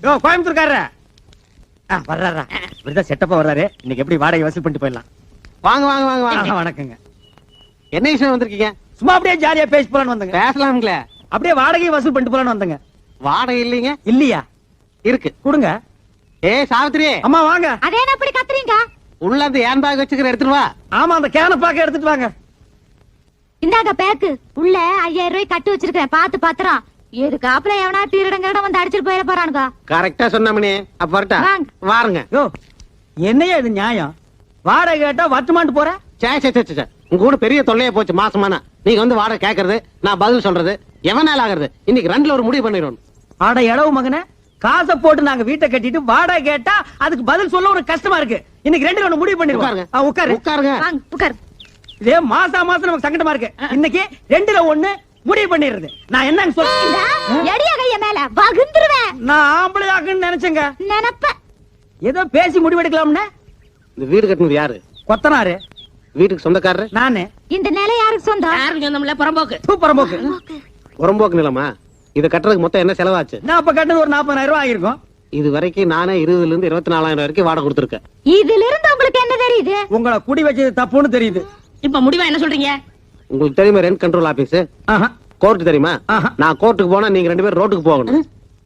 யோ கோயம்புத்தூர்காரர வர்றாரா? இப்படிதான் செட்டப்பா வர்றாரு. இன்னைக்கு எப்படி வாடகை வசூல் பண்ணிட்டு போயிடலாம். வாங்க வாங்க வாங்க வாங்க. வணக்கங்க. என்ன விஷயம் வந்திருக்கீங்க? சும்மா அப்படியே ஜாலியா பேசி போலான்னு வந்தங்க. பேசலாம்ங்களே. அப்படியே வாடகை வசூல் பண்ணிட்டு போலான்னு வந்தங்க. வாடகை இல்லீங்க? இல்லையா? இருக்கு, கொடுங்க. சாவித்திரி, அம்மா வாங்க. அதே என்ன அப்படி கத்துறீங்க? உள்ள அந்த ஏன் பேக் வச்சுக்கிற எடுத்துட்டு வா. ஆமா, அந்த கேன பாக்க எடுத்துட்டு வாங்க. இந்தாங்க பேக்கு. உள்ள 5000 ரூபாய் கட்டு வச்சிருக்கேன், பாத்து பாத்துறோம். எதுக்காப்புல எவனா திருடங்கட வந்து அடிச்சிட்டு போயிட போறானுங்க. கரெக்டா சொன்னமணி. அப்ப வரட்டா? வாங்க. வாருங்க. யோ என்னையா இது நியாயம்? வாடகை கேட்டா வட்டுமாண்டு போற? உங்க கூட பெரிய தொல்லையா போச்சு மாசமானா. நீங்க வந்து வாடகை கேக்குறது, நான் பதில் சொல்றது எவனால ஆகுறது? இன்னைக்கு ரெண்டுல ஒரு முடிவு பண்ணிடணும். ஆட எடவு மகனே, காசை போட்டு நாங்க வீட்டை கட்டிட்டு வாடகை கேட்டா அதுக்கு பதில் சொல்ல ஒரு கஷ்டமா இருக்கு. இன்னைக்கு ரெண்டுல ஒண்ணு முடிவு பண்ணிருவாங்க. உட்காரு உட்காருங்க. வாங்க உட்காரு. இதே மாசம் நமக்கு சங்கடமா இருக்கு. இன்னைக்கு ரெண்டுல ஒண்ணு முடிவு பண்ணிடுறது. நான் என்னன்னு சொல்றேன், எடிய கைய மேல வகுந்துருவேன். நான் ஆம்பளை ஆகுன்னு நினைச்சேங்க. நினைப்ப ஏதோ பேசி முடிவெடுக்கலாம்னு. இந்த வீடு கட்டினது யாரு? கொத்தனாரு. வீட்டுக்கு சொந்தக்காரரு நானு. இந்த நிலை யாருக்கு சொந்தம்? யாருக்கு சொந்தம்ல? புறம்போக்கு. புறம்போக்கு. புறம்போக்கு நிலமா? இத கட்டுறதுக்கு மொத்தம் என்ன செலவாச்சு? நான் அப்ப கட்டது ஒரு 40,000 ரூபாய் ஆகிருக்கும். இது வரைக்கும் நானே 20,000 இருந்து 24,000 வரைக்கும் வாடகை கொடுத்துருக்கேன். இதுல இருந்து உங்களுக்கு என்ன தெரியுது? உங்களை குடி வச்சது தப்புன்னு தெரியுது. இப்ப முடிவா என்ன சொல்றீங்க? உங்களுக்கு தெரியுமா ரெண்ட் கண்ட்ரோல் ஆபீஸ்? கோர்ட் தெரியுமா? நான் கோர்ட்டுக்கு போனா நீங்க 2 பேரும் ரோட்டுக்கு போகணும்.